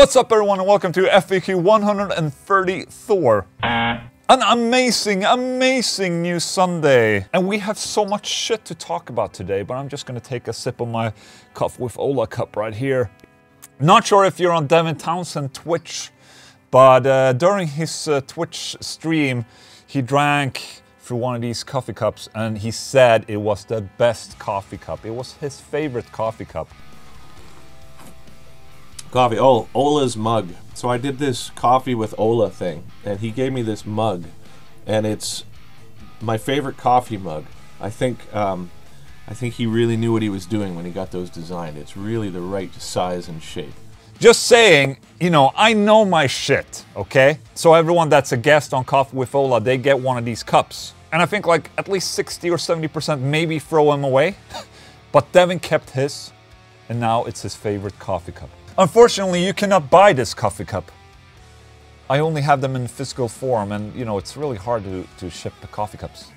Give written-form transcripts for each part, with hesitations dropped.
What's up everyone and welcome to FAQ134. An amazing new Sunday. And we have so much shit to talk about today, but I'm just gonna take a sip of my Coffee with Ola cup right here. Not sure if you're on Devin Townsend Twitch, but during his Twitch stream, he drank through one of these coffee cups and he said it was the best coffee cup. It was his favorite coffee cup. Coffee, oh, Ola's mug. So I did this coffee with Ola thing, and he gave me this mug, and it's my favorite coffee mug. I think he really knew what he was doing when he got those designed. It's really the right size and shape. Just saying, you know, I know my shit, okay? So everyone that's a guest on Coffee with Ola, they get one of these cups. And I think like at least 60 or 70% maybe throw them away. But Devin kept his, and now it's his favorite coffee cup. Unfortunately, you cannot buy this coffee cup. I only have them in physical form, and you know, it's really hard to ship the coffee cups.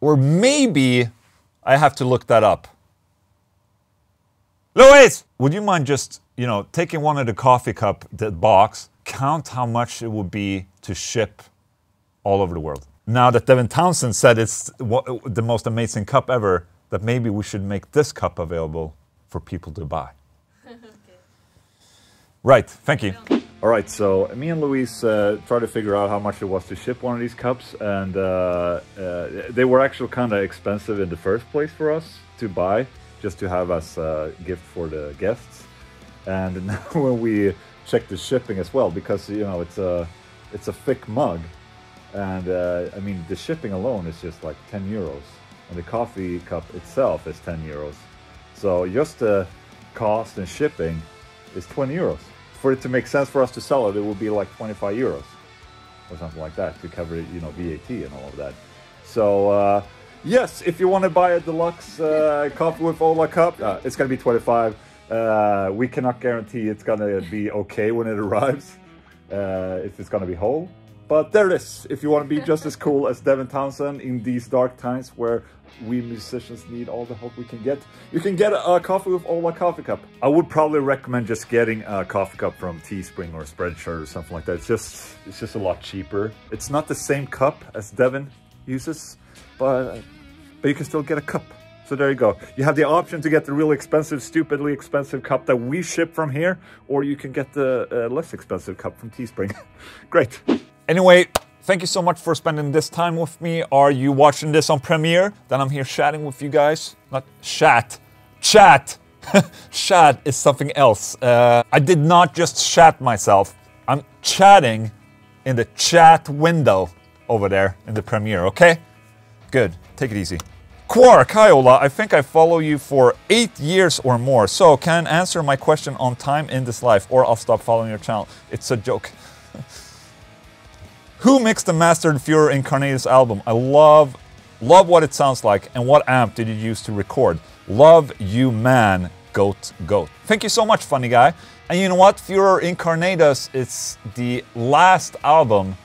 Or maybe I have to look that up. Louise! Would you mind just, you know, taking one of the coffee cup, the box, count how much it would be to ship all over the world? Now that Devin Townsend said it's the most amazing cup ever, that maybe we should make this cup available for people to buy. Okay. Right, thank you. All right, so me and Louise tried to figure out how much it was to ship one of these cups, and they were actually kind of expensive in the first place for us to buy, just to have as a gift for the guests. And now when we checked the shipping as well, because you know it's a thick mug, and I mean the shipping alone is just like 10 euros, and the coffee cup itself is 10 euros. So just the cost and shipping is 20 euros. For it to make sense for us to sell it, it would be like 25 euros or something like that to cover, you know, VAT and all of that. So yes, if you want to buy a deluxe Coffee with Ola cup, it's going to be 25. We cannot guarantee it's going to be okay when it arrives, if it's going to be whole. But there it is. If you want to be just as cool as Devin Townsend in these dark times where we musicians need all the help we can get, you can get a Coffee with Ola coffee cup. I would probably recommend just getting a coffee cup from Teespring or Spreadshirt or something like that. It's just a lot cheaper. It's not the same cup as Devin uses, but you can still get a cup. So there you go. You have the option to get the really expensive, stupidly expensive cup that we ship from here, or you can get the less expensive cup from Teespring. Great. Anyway, thank you so much for spending this time with me. Are you watching this on Premiere? Then I'm here chatting with you guys. Not chat. Chat! Chat is something else. I did not just chat myself. I'm chatting in the chat window over there in the Premiere, okay? Good. Take it easy. Quark, hi Ola. I think I follow you for 8 years or more, so can answer my question on time in this life, or I'll stop following your channel. It's a joke. Who mixed and mastered Furor Incarnatus album? I love what it sounds like. And what amp did you use to record? Love you, man. Goat. Thank you so much, funny guy. And you know what? Furor Incarnatus is the last album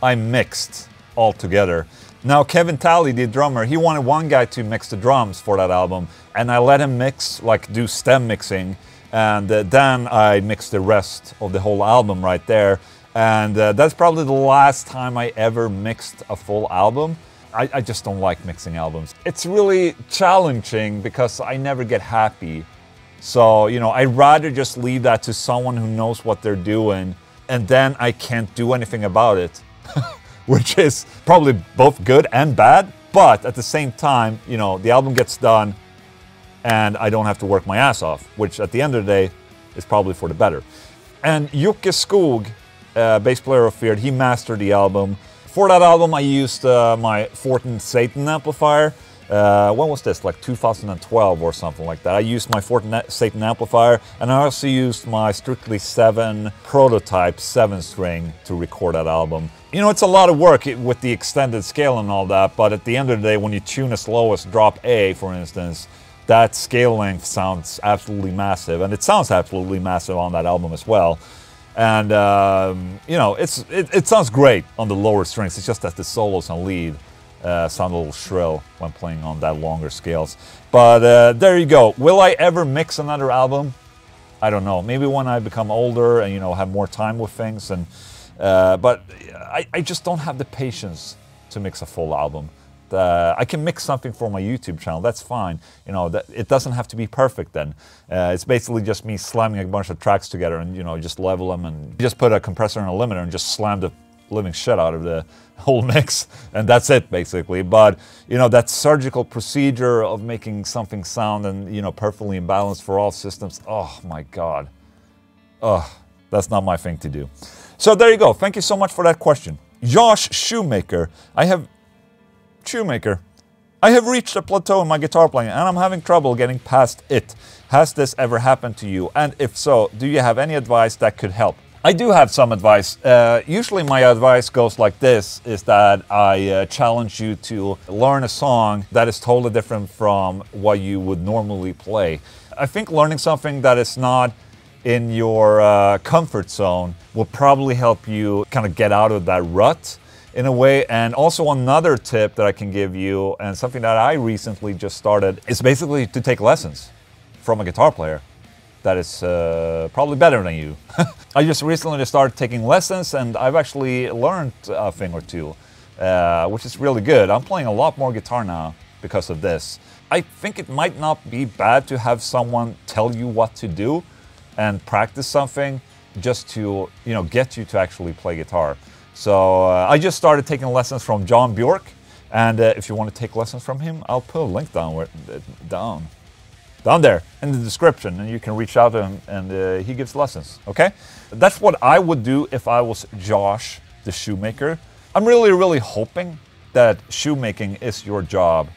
I mixed all together. Now, Kevin Talley, the drummer, he wanted one guy to mix the drums for that album. And I let him mix, like do stem mixing. And then I mixed the rest of the whole album right there. And that's probably the last time I ever mixed a full album. I just don't like mixing albums. It's really challenging because I never get happy. So, you know, I'd rather just leave that to someone who knows what they're doing, and then I can't do anything about it. Which is probably both good and bad, but at the same time, you know, the album gets done and I don't have to work my ass off, which at the end of the day is probably for the better. And Jocke Skog, bass player of Feared, he mastered the album. For that album I used my Fortin Satan amplifier. When was this? Like 2012 or something like that. I used my Fortin Satan amplifier, and I also used my Strictly 7 prototype 7-string to record that album. You know, it's a lot of work with the extended scale and all that, but at the end of the day, when you tune as low as drop A, for instance, that scale length sounds absolutely massive, and it sounds absolutely massive on that album as well. And you know, it sounds great on the lower strings. It's just that the solos and lead sound a little shrill when playing on that longer scales. But there you go. Will I ever mix another album? I don't know. Maybe when I become older and, you know, have more time with things. And but I just don't have the patience to mix a full album. I can mix something for my YouTube channel, that's fine. You know, it doesn't have to be perfect then. It's basically just me slamming a bunch of tracks together and, you know, just level them and just put a compressor and a limiter and just slam the living shit out of the whole mix. And that's it, basically. But, you know, that surgical procedure of making something sound and, you know, perfectly in balance for all systems, oh my God. Oh, that's not my thing to do. So there you go. Thank you so much for that question. Josh Shoemaker. I have reached a plateau in my guitar playing and I'm having trouble getting past it. Has this ever happened to you? And if so, do you have any advice that could help? I do have some advice. Usually my advice goes like this, is that I challenge you to learn a song that is totally different from what you would normally play. I think learning something that is not in your comfort zone will probably help you kind of get out of that rut in a way. And also another tip that I can give you, and something that I recently just started, is basically to take lessons from a guitar player that is probably better than you. I just recently started taking lessons and I've actually learned a thing or two, which is really good. I'm playing a lot more guitar now because of this. I think it might not be bad to have someone tell you what to do and practice something just to, you know, get you to actually play guitar. So I just started taking lessons from John Bjork, and if you want to take lessons from him, I'll put a link down there in the description, and you can reach out to him, and he gives lessons, okay? That's what I would do if I was Josh the Shoemaker. I'm really hoping that shoemaking is your job.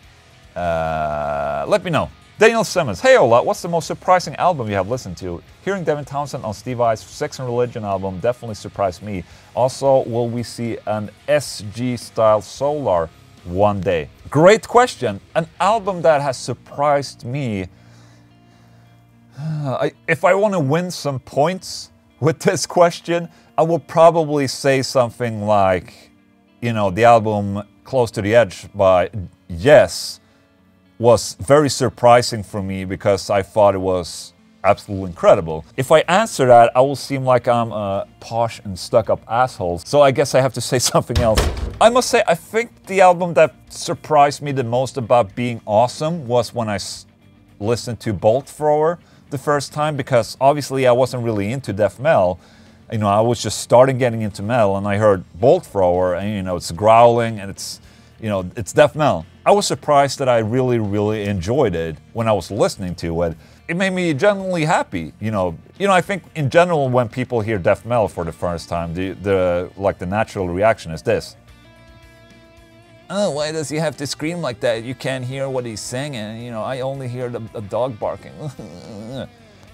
Let me know. Daniel Simmons, hey Ola, what's the most surprising album you have listened to? Hearing Devin Townsend on Steve Vai's Sex and Religion album definitely surprised me. Also, will we see an SG-style Solar one day? Great question. An album that has surprised me. If I want to win some points with this question, I will probably say something like, you know, the album Close to the Edge by Yes was very surprising for me because I thought it was absolutely incredible. If I answer that, I will seem like I'm a posh and stuck-up asshole, so I guess I have to say something else. I must say, I think the album that surprised me the most about being awesome was when I listened to Bolt Thrower the first time, because obviously I wasn't really into death metal. You know, I was just starting getting into metal, and I heard Bolt Thrower, and you know, it's growling and it's, you know, it's death metal. I was surprised that I really enjoyed it when I was listening to it. It made me genuinely happy. You know, I think in general when people hear death metal for the first time, the natural reaction is this. Oh, why does he have to scream like that? You can't hear what he's singing. You know, I only hear a dog barking.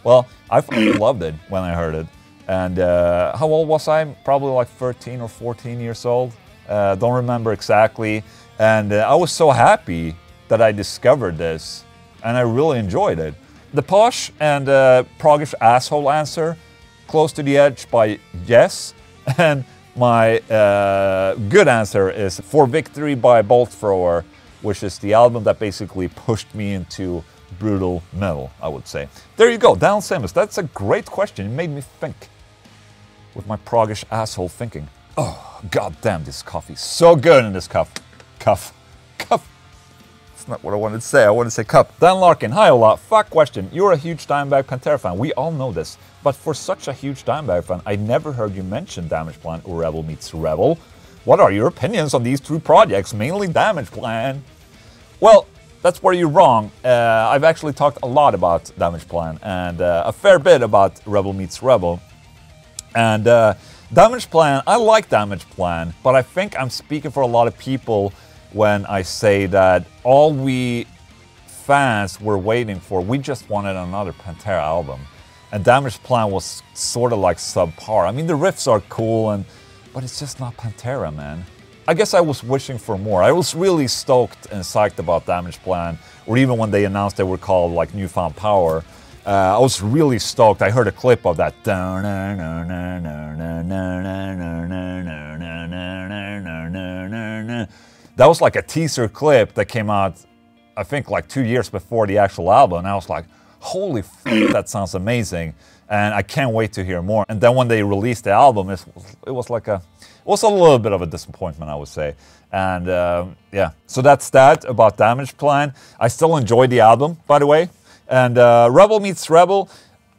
Well, I loved it when I heard it. And how old was I? Probably like 13 or 14 years old. Don't remember exactly. And I was so happy that I discovered this, and I really enjoyed it. The posh and proggish asshole answer, Close to the Edge by Yes, and my good answer is For Victory by Bolt Thrower, which is the album that basically pushed me into brutal metal, I would say. There you go, Daniel Simmons. That's a great question. It made me think with my proggish asshole thinking. Oh, goddamn, this coffee. So good in this cup. Cuff. That's not what I wanted to say. I wanted to say cup. Dan Larkin, hi Ola. Fuck question. You're a huge Dimebag Pantera fan. We all know this. But for such a huge Dimebag fan, I never heard you mention Damageplan or Rebel Meets Rebel. What are your opinions on these two projects, mainly Damageplan? Well, that's where you're wrong. I've actually talked a lot about Damageplan and a fair bit about Rebel Meets Rebel. And Damageplan, I like Damageplan, but I think I'm speaking for a lot of people when I say that all we fans were waiting for, we just wanted another Pantera album. And Damageplan was sort of like subpar. I mean, the riffs are cool, but it's just not Pantera, man. I guess I was wishing for more. I was really stoked and psyched about Damageplan, or even when they announced they were called like Newfound Power. I was really stoked. I heard a clip of that. That was like a teaser clip that came out, I think, like 2 years before the actual album. And I was like, holy f***, that sounds amazing. and I can't wait to hear more. And then when they released the album, it was a little bit of a disappointment, I would say. And yeah, so that's that about Damageplan. I still enjoy the album, by the way. And Rebel Meets Rebel,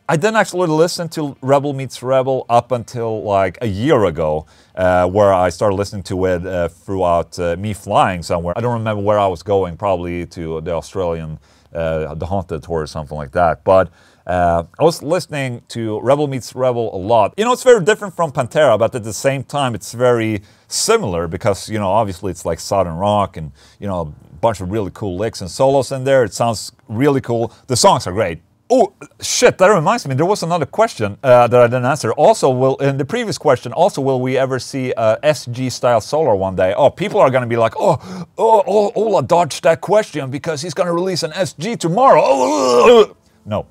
I didn't actually listen to Rebel Meets Rebel up until like a year ago, where I started listening to it throughout me flying somewhere. I don't remember where I was going, probably to the Australian, the Haunted Tour or something like that. But I was listening to Rebel Meets Rebel a lot. You know, it's very different from Pantera, but at the same time, it's very similar because, you know, obviously it's like Southern rock and, you know, a bunch of really cool licks and solos in there. It sounds really cool. The songs are great. Oh, shit, that reminds me, there was another question that I didn't answer. Also, in the previous question, also, will we ever see a SG-style Solar one day? Oh, people are going to be like, Ola dodged that question because he's going to release an SG tomorrow. Oh, no.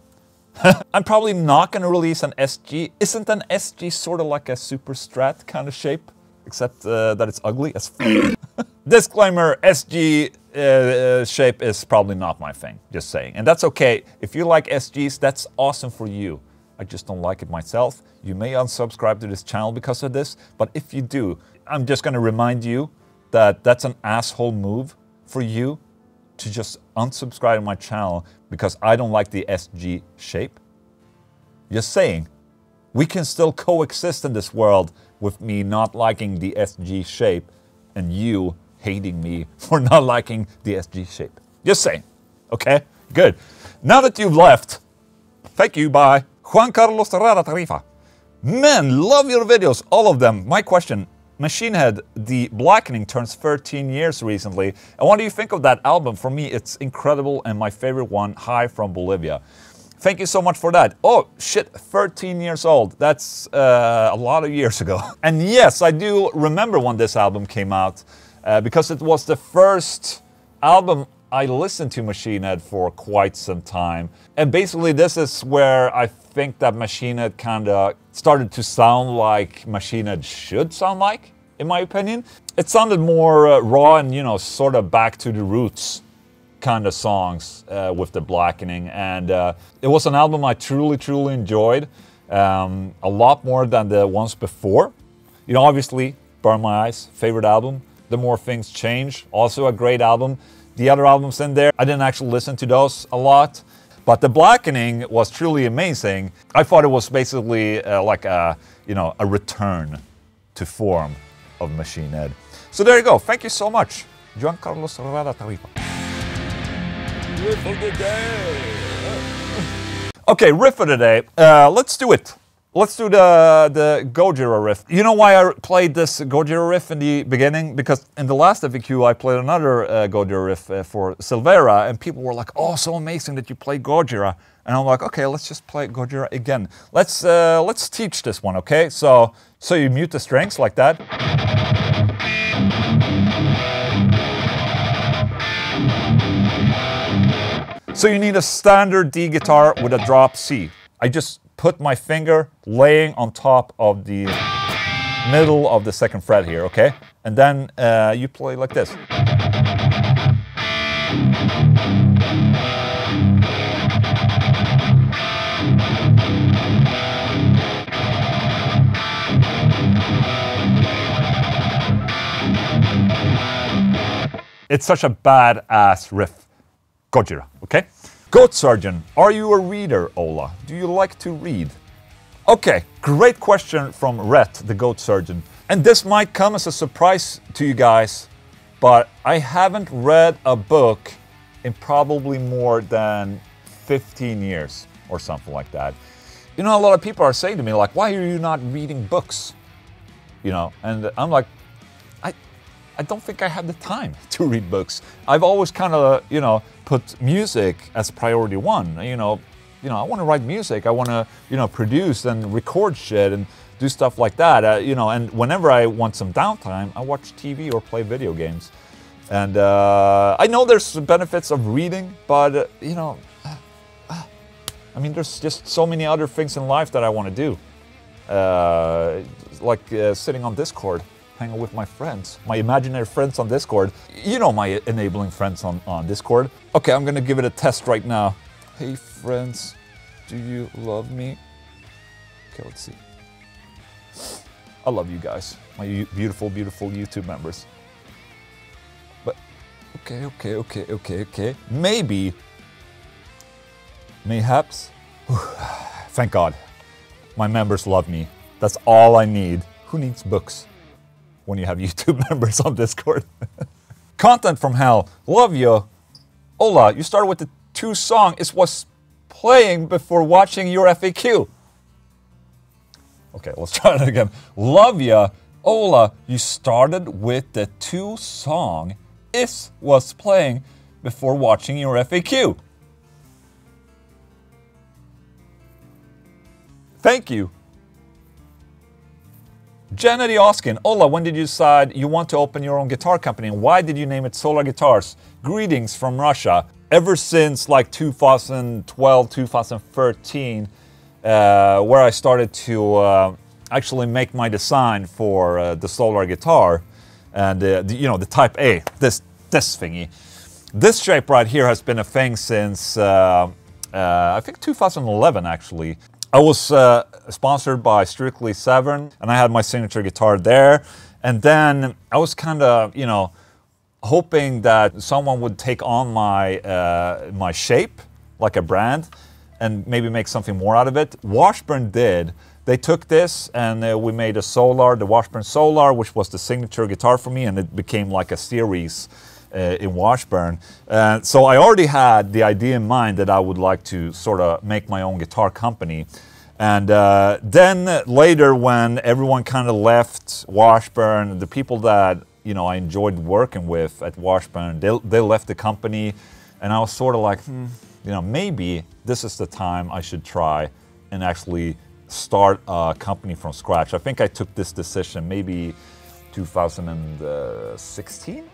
I'm probably not going to release an SG. Isn't an SG sort of like a Super Strat kind of shape? Except that it's ugly as f***. Disclaimer, SG shape is probably not my thing, just saying. And that's okay. If you like SGs, that's awesome for you. I just don't like it myself. You may unsubscribe to this channel because of this, but if you do, I'm just going to remind you that that's an asshole move for you to just unsubscribe to my channel because I don't like the SG shape. Just saying, we can still coexist in this world with me not liking the SG shape and you hating me for not liking the SG shape. Just saying. Okay? Good. Now that you've left, thank you, bye. Juan Carlos Terrada Tarifa. Men, love your videos, all of them. My question, Machine Head, the Blackening turns 13 years recently. And what do you think of that album? For me, it's incredible and my favorite one, High from Bolivia. Thank you so much for that. Oh, shit, 13 years old. That's a lot of years ago. And yes, I do remember when this album came out because it was the first album I listened to Machine Head for quite some time. And basically this is where I think that Machine Head kind of started to sound like Machine Head should sound like, in my opinion. It sounded more raw and, you know, sort of back to the roots kind of songs with the Blackening, and it was an album I truly enjoyed, a lot more than the ones before. You know, obviously, Burn My Eyes, favorite album. The More Things Change, also a great album. The other albums in there, I didn't actually listen to those a lot, but the Blackening was truly amazing. I thought it was basically like a, you know, a return to form of Machine Head. So there you go. Thank you so much, Juan Carlos Terrada Tarifa. Riff of the day. Okay, riff of the day. Let's do it. Let's do the Gojira riff. You know why I played this Gojira riff in the beginning? Because in the last FAQ I played another Gojira riff for Silvera, and people were like, "Oh, so amazing that you played Gojira." And I'm like, "Okay, let's just play Gojira again. Let's teach this one, okay?" So you mute the strings like that. So you need a standard D guitar with a drop C. I just put my finger laying on top of the middle of the second fret here, okay? And then you play like this. It's such a badass riff. Gojira, okay? Goat Surgeon, are you a reader, Ola? Do you like to read? Okay, great question from Rhett, the Goat Surgeon. And this might come as a surprise to you guys, but I haven't read a book in probably more than 15 years or something like that. You know, a lot of people are saying to me, like, why are you not reading books? You know, and I'm like, I don't think I have the time to read books. I've always kind of, you know, put music as priority one. You know, I want to write music. I want to, you know, produce and record shit and do stuff like that. You know, and whenever I want some downtime, I watch TV or play video games. And I know there's benefits of reading, but you know, I mean, there's just so many other things in life that I want to do, like sitting on Discord, hanging with my friends, my imaginary friends on Discord. You know, my enabling friends on Discord. Okay, I'm gonna give it a test right now. Hey friends, do you love me? Okay, let's see. I love you guys, my beautiful, beautiful YouTube members. But, okay. Maybe, mayhaps, thank God, my members love me. That's all I need. Who needs books when you have YouTube members on Discord? Content from hell, love you. Ola, you started with the 2 song. It was playing before watching your FAQ. Okay, let's try it again. Love ya. Ola, you started with the 2 song. It was playing before watching your FAQ. Thank you. Janet Oskin, Ola, when did you decide you want to open your own guitar company and why did you name it Solar Guitars? Greetings from Russia. Ever since like 2012, 2013, where I started to actually make my design for the Solar guitar and you know, the Type A, this thingy. This shape right here has been a thing since I think 2011 actually. I was sponsored by Strictly Severn and I had my signature guitar there, and then I was kind of, you know, hoping that someone would take on my my shape like a brand and maybe make something more out of it. Washburn did. They took this and we made a Solar, the Washburn Solar, which was the signature guitar for me, and it became like a series in Washburn. So I already had the idea in mind that I would like to sort of make my own guitar company. And then later, when everyone kind of left Washburn, the people that, you know, I enjoyed working with at Washburn, they left the company, and I was sort of like, you know, maybe this is the time I should try and actually start a company from scratch. I think I took this decision maybe 2016?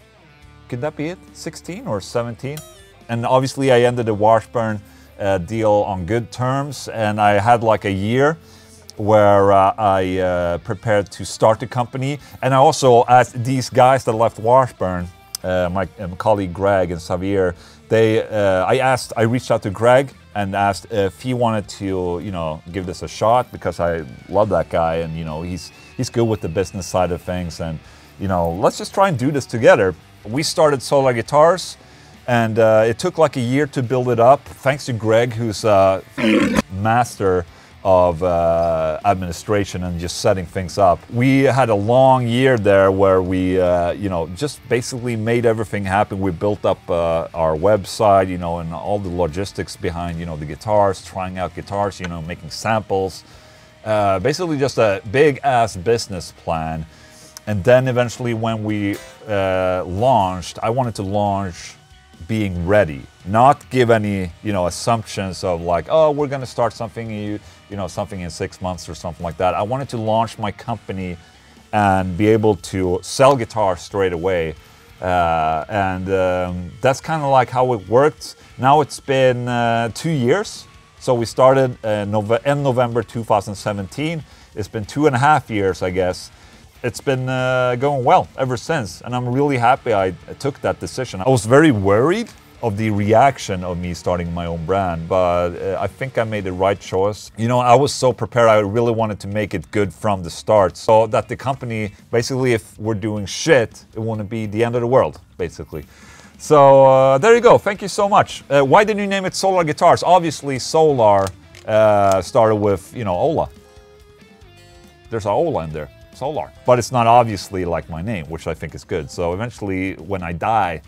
Could that be it? 16 or 17? And obviously I ended the Washburn deal on good terms, and I had like a year where I prepared to start the company. And I also asked these guys that left Washburn, my colleague Greg and Xavier, I reached out to Greg and asked if he wanted to, you know, give this a shot, because I love that guy, and you know, he's good with the business side of things, and you know, let's just try and do this together. We started Solar Guitars, and it took like a year to build it up, thanks to Greg, who's a master of administration and just setting things up. We had a long year there where we, you know, just basically made everything happen. We built up our website, you know, and all the logistics behind, you know, the guitars, trying out guitars, you know, making samples. Basically just a big-ass business plan. And then eventually when we launched, I wanted to launch being ready, not give any, you know, assumptions of like, oh, we're going to start something, you know, something in 6 months or something like that. I wanted to launch my company and be able to sell guitars straight away. That's kind of like how it worked. Now it's been 2 years. So we started end November 2017. It's been 2.5 years, I guess. It's been going well ever since, and I'm really happy I took that decision. I was very worried of the reaction of me starting my own brand, but I think I made the right choice. You know, I was so prepared. I really wanted to make it good from the start, so that the company, basically, if we're doing shit, it wouldn't be the end of the world, basically. So there you go. Thank you so much. Why did you name it Solar Guitars? Obviously, Solar started with, you know, Ola. There's an Ola in there. Solar. But it's not obviously like my name, which I think is good. So eventually, when I die,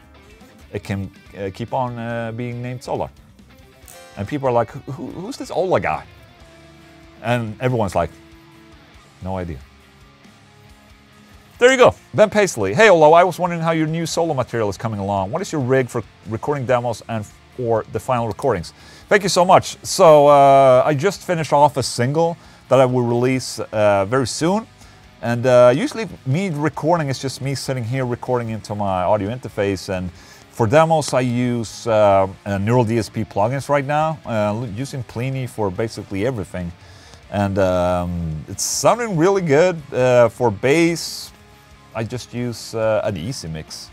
it can keep on being named Solar. And people are like, who's this Ola guy? And everyone's like, no idea. There you go. Ben Paisley. Hey, Ola, I was wondering how your new solo material is coming along. What is your rig for recording demos and for the final recordings? Thank you so much. So I just finished off a single that I will release very soon. And usually me recording is just me sitting here recording into my audio interface, and for demos I use Neural DSP plugins right now, using Plini for basically everything, and it's sounding really good. For bass I just use an Easy Mix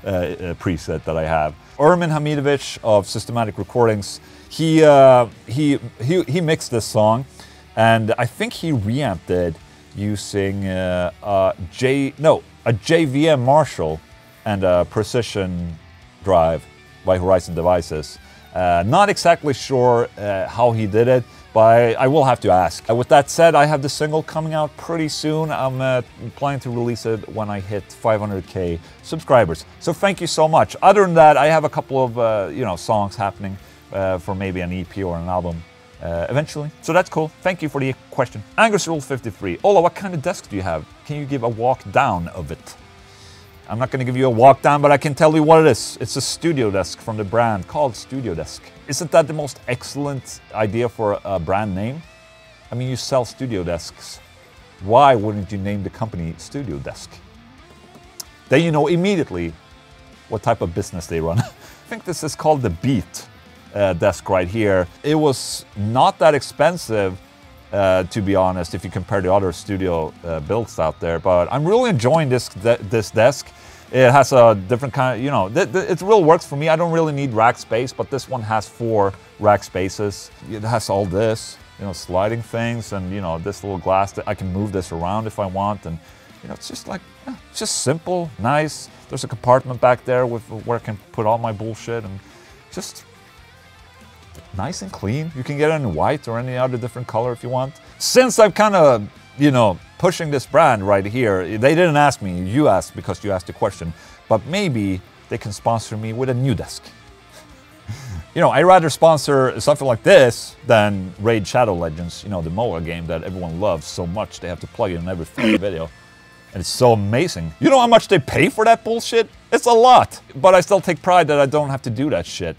preset that I have. Ermin Hamidovic of Systematic Recordings, he mixed this song. And I think he reamped it using a JVM Marshall and a precision drive by Horizon Devices. Not exactly sure how he did it, but I will have to ask. With that said, I have the single coming out pretty soon. I'm planning to release it when I hit 500k subscribers. So thank you so much. Other than that, I have a couple of songs happening for maybe an EP or an album eventually. So that's cool. Thank you for the question. Angus Rule 53. Ola, what kind of desk do you have? Can you give a walk down of it? I'm not going to give you a walk down, but I can tell you what it is. It's a studio desk from the brand called Studio Desk. Isn't that the most excellent idea for a brand name? I mean, you sell studio desks. Why wouldn't you name the company Studio Desk? Then you know immediately what type of business they run. I think this is called the Beat desk right here. It was not that expensive, to be honest, if you compare to other studio builds out there. But I'm really enjoying this desk. It has a different kind of, it really works for me. I don't really need rack space, but this one has 4 rack spaces. It has all this, sliding things, and this little glass that I can move this around if I want. And it's just like, it's just simple, nice. There's a compartment back there where I can put all my bullshit, and just nice and clean. You can get it in white or any other different color if you want. Since I'm kind of, pushing this brand right here, they didn't ask me, you asked because you asked the question, but maybe they can sponsor me with a new desk. I'd rather sponsor something like this than Raid Shadow Legends, the MOBA game that everyone loves so much they have to plug it in every video. And it's so amazing. You know how much they pay for that bullshit? It's a lot. But I still take pride that I don't have to do that shit.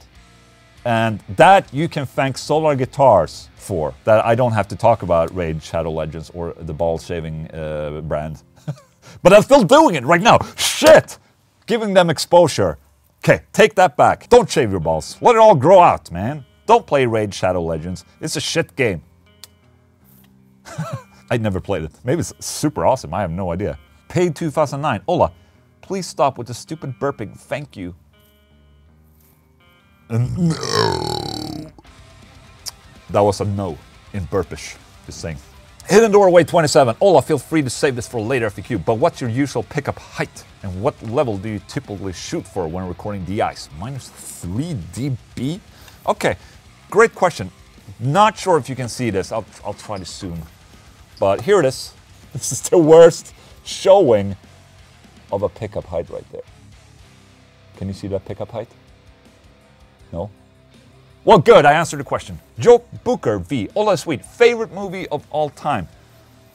And that you can thank Solar Guitars for. That I don't have to talk about Raid Shadow Legends or the ball shaving brand. But I'm still doing it right now. Shit! Giving them exposure. Okay, take that back. Don't shave your balls. Let it all grow out, man. Don't play Raid Shadow Legends. It's a shit game. I never played it. Maybe it's super awesome. I have no idea. Paid 2009. Ola, please stop with the stupid burping. Thank you. No. That was a no in burpish, just saying. Hidden Doorway 27. Ola, feel free to save this for later FAQ, but what's your usual pickup height? And what level do you typically shoot for when recording DIs? -3 dB? Okay, great question. Not sure if you can see this. I'll try to zoom. But here it is. This is the worst showing of a pickup height right there. Can you see that pickup height? No? Well, good, I answered the question. Joke Booker V. Ola Sweet, favorite movie of all time?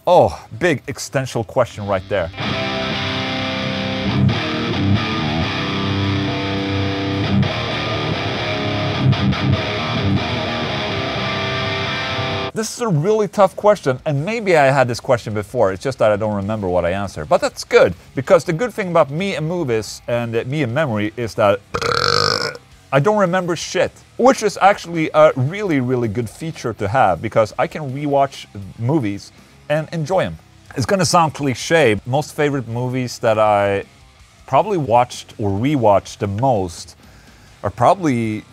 Oh, big existential question right there. This is a really tough question, and maybe I had this question before, it's just that I don't remember what I answered. But that's good, because the good thing about me and movies and me and memory is that I don't remember shit, which is actually a really, really good feature to have, because I can rewatch movies and enjoy them. It's gonna sound cliche, most favorite movies that I probably watched or rewatched the most are probably,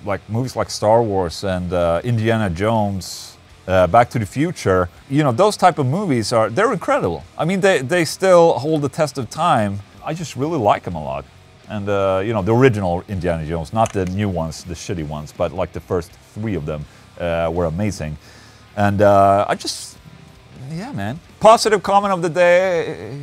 like movies like Star Wars and Indiana Jones, Back to the Future. Those type of movies they're incredible. I mean, they still hold the test of time. I just really like them a lot. And, the original Indiana Jones, not the new ones, the shitty ones, but like the first 3 of them were amazing. And yeah, man. Positive comment of the day.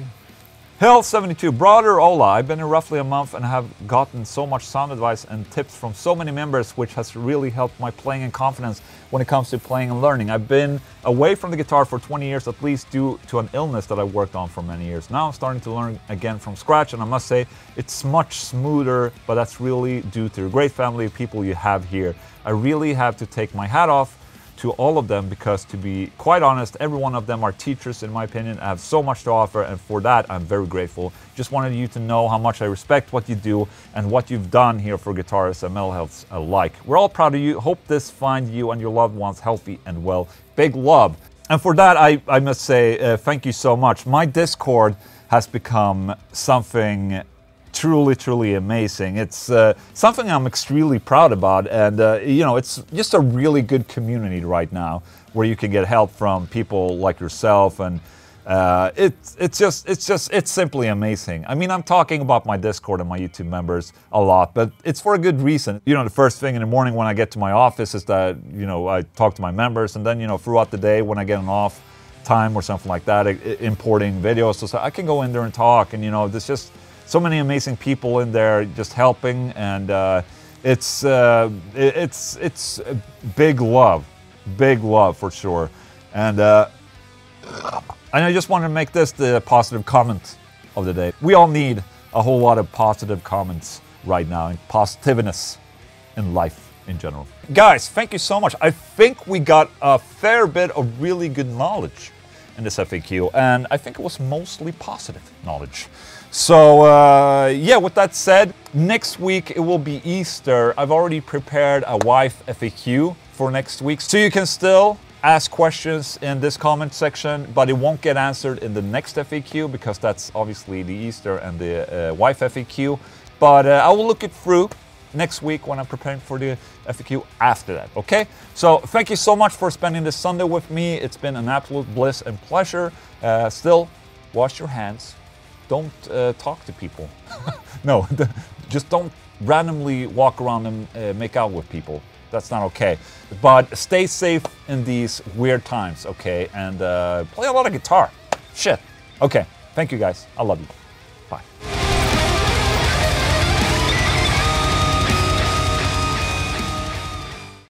Hill72, brother Ola, I've been here roughly a month and have gotten so much sound advice and tips from so many members, which has really helped my playing and confidence when it comes to playing and learning. I've been away from the guitar for 20 years at least due to an illness that I worked on for many years. Now I'm starting to learn again from scratch, and I must say it's much smoother, but that's really due to the great family of people you have here. I really have to take my hat off to all of them, because to be quite honest, every one of them are teachers in my opinion, have so much to offer, and for that I'm very grateful. Just wanted you to know how much I respect what you do and what you've done here for guitarists and metalheads alike. We're all proud of you. Hope this finds you and your loved ones healthy and well. Big love. And for that I must say thank you so much. My Discord has become something truly, truly amazing. It's something I'm extremely proud about, and you know, it's just a really good community right now where you can get help from people like yourself, and it's simply amazing. I mean, I'm talking about my Discord and my YouTube members a lot, but it's for a good reason. You know, the first thing in the morning when I get to my office is that, you know, I talk to my members, and then, you know, throughout the day when I get an off time or something like that, importing videos, so I can go in there and talk, and, you know, there's just so many amazing people in there just helping, and it's big love for sure. And I just want to make this the positive comment of the day. We all need a whole lot of positive comments right now, and positiveness in life in general. Guys, thank you so much. I think we got a fair bit of really good knowledge in this FAQ, and I think it was mostly positive knowledge. So yeah, with that said, next week it will be Easter. I've already prepared a wife FAQ for next week, so you can still ask questions in this comment section, but it won't get answered in the next FAQ because that's obviously the Easter and the wife FAQ. But I will look it through next week when I'm preparing for the FAQ after that, okay? So thank you so much for spending this Sunday with me. It's been an absolute bliss and pleasure. Still, wash your hands. Don't talk to people. No, just don't randomly walk around and make out with people. That's not okay. But stay safe in these weird times, okay? And play a lot of guitar. Shit. Okay. Thank you, guys. I love you. Bye.